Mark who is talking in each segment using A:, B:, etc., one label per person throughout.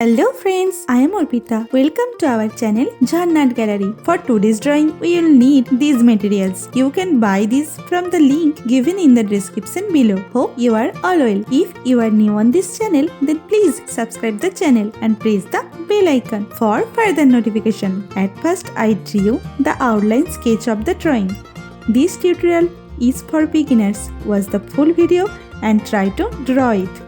A: Hello friends, I am Arpita. Welcome to our channel Jannat Gallery. For today's drawing, we will need these materials. You can buy these from the link given in the description below. Hope you are all well. If you are new on this channel, then please subscribe the channel and press the bell icon for further notification. At first, I drew the outline sketch of the drawing. This tutorial is for beginners. Watch the full video and try to draw it.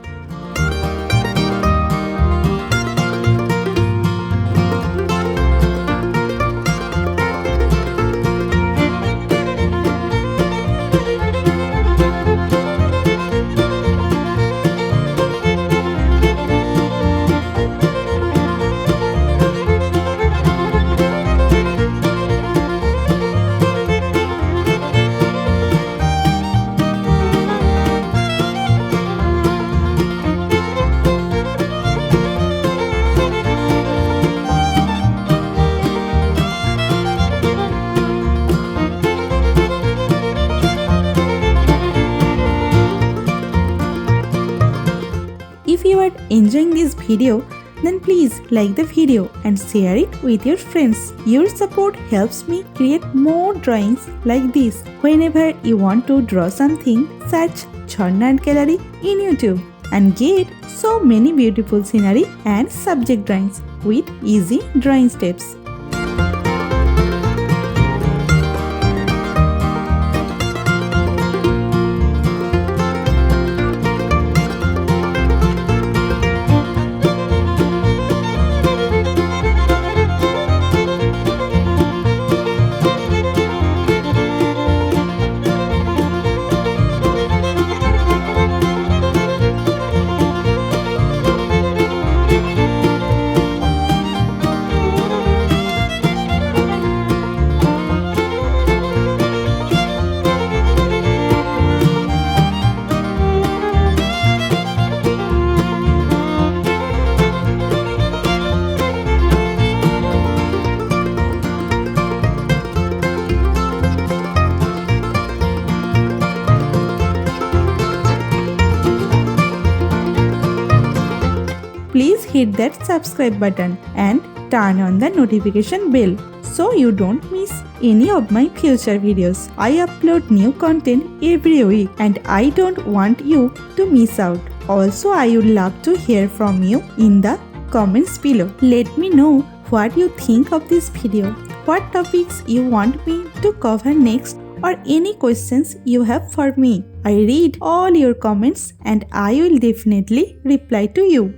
A: If you are enjoying this video, then please like the video and share it with your friends. Your support helps me create more drawings like this. Whenever you want to draw something, search Jannat Gallery in YouTube and get so many beautiful scenery and subject drawings with easy drawing steps. Please hit that subscribe button and turn on the notification bell so you don't miss any of my future videos. I upload new content every week and I don't want you to miss out. Also, I would love to hear from you in the comments below. Let me know what you think of this video, what topics you want me to cover next, or any questions you have for me. I read all your comments and I will definitely reply to you.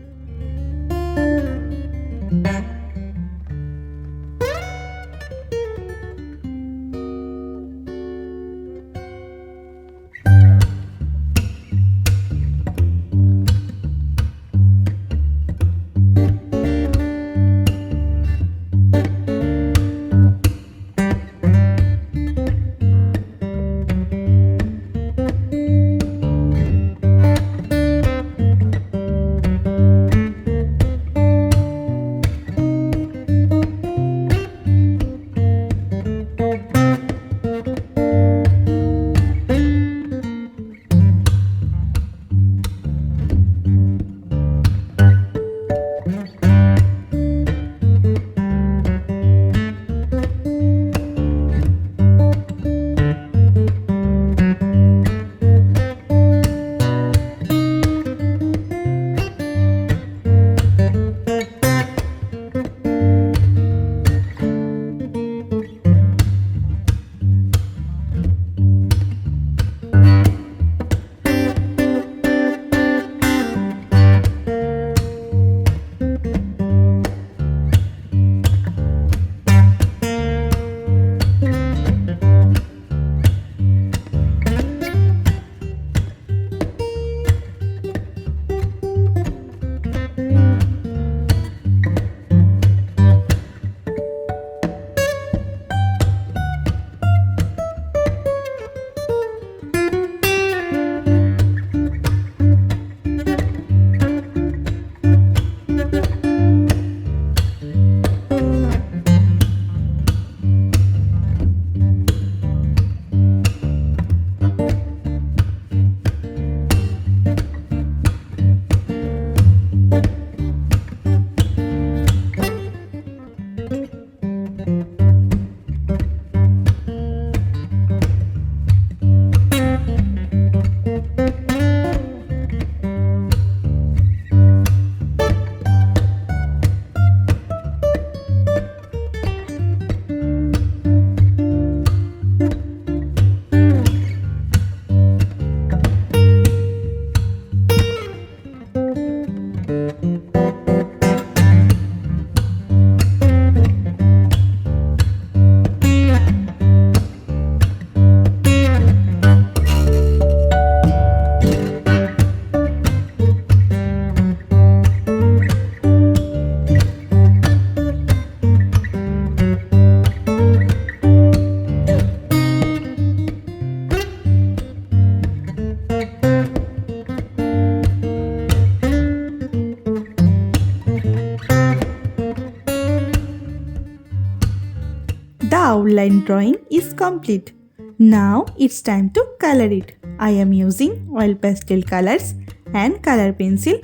A: outline drawing is complete. Now it's time to color it. I am using oil pastel colors and color pencil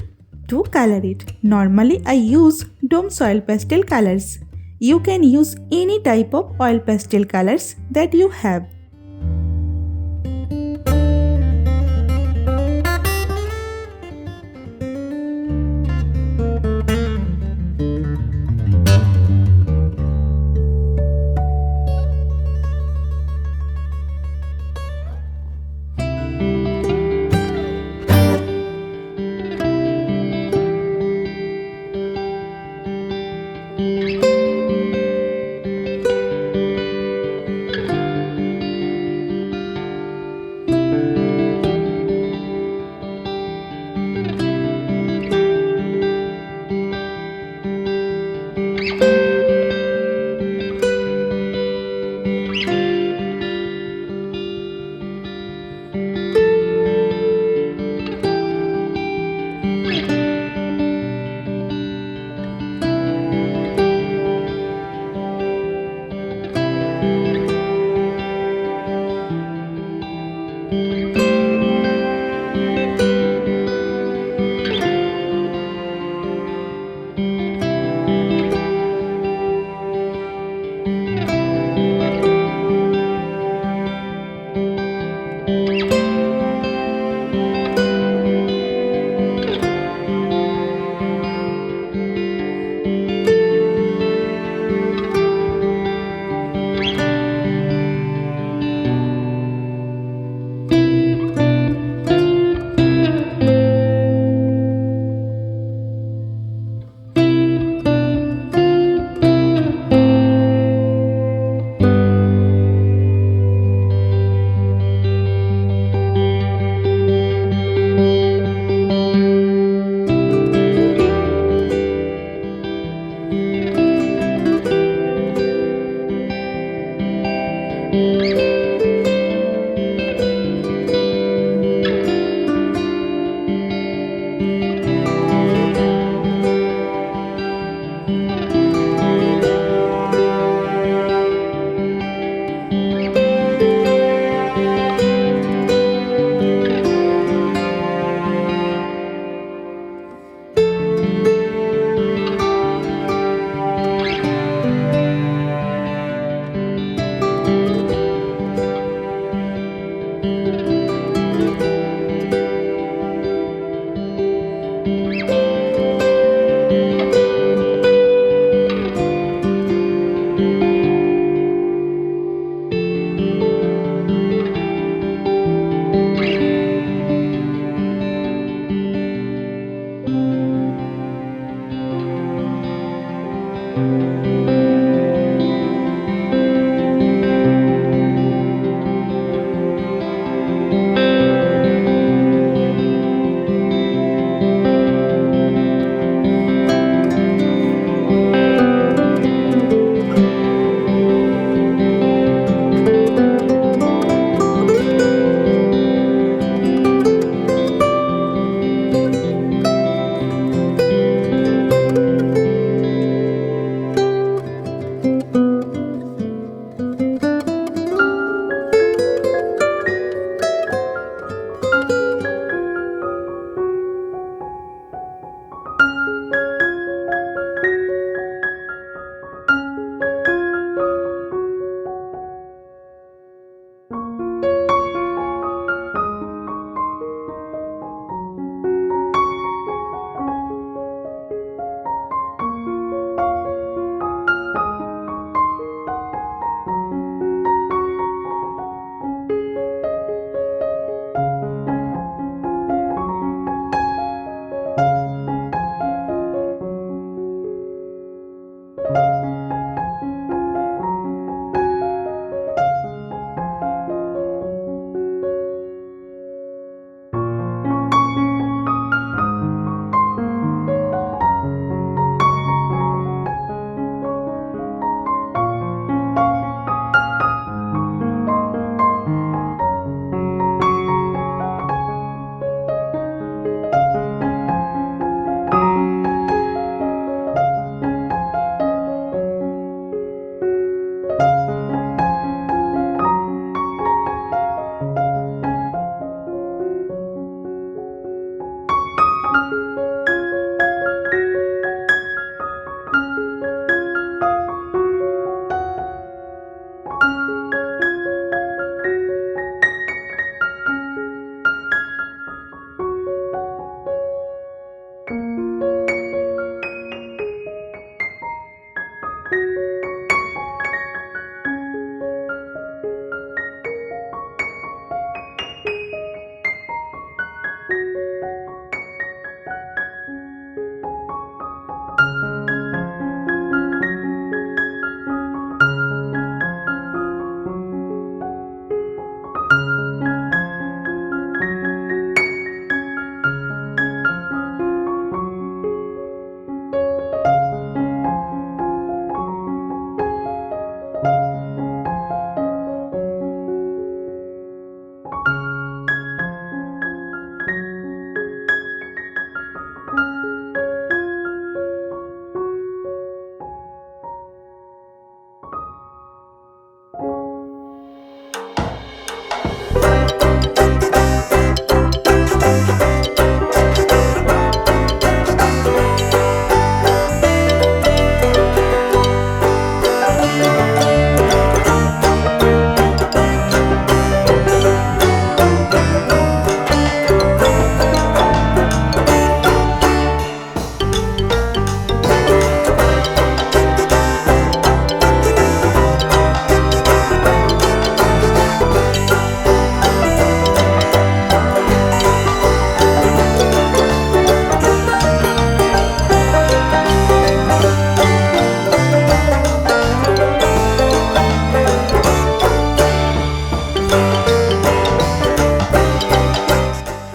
A: to color it. Normally I use Dome's oil pastel colors. You can use any type of oil pastel colors that you have.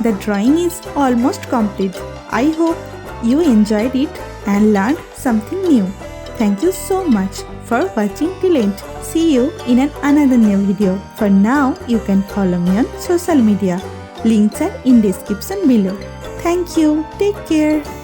A: the drawing is almost complete. I hope you enjoyed it and learned something new. Thank you so much for watching till end. See you in another new video. For now, you can follow me on social media. Links are in description below. Thank you. Take care.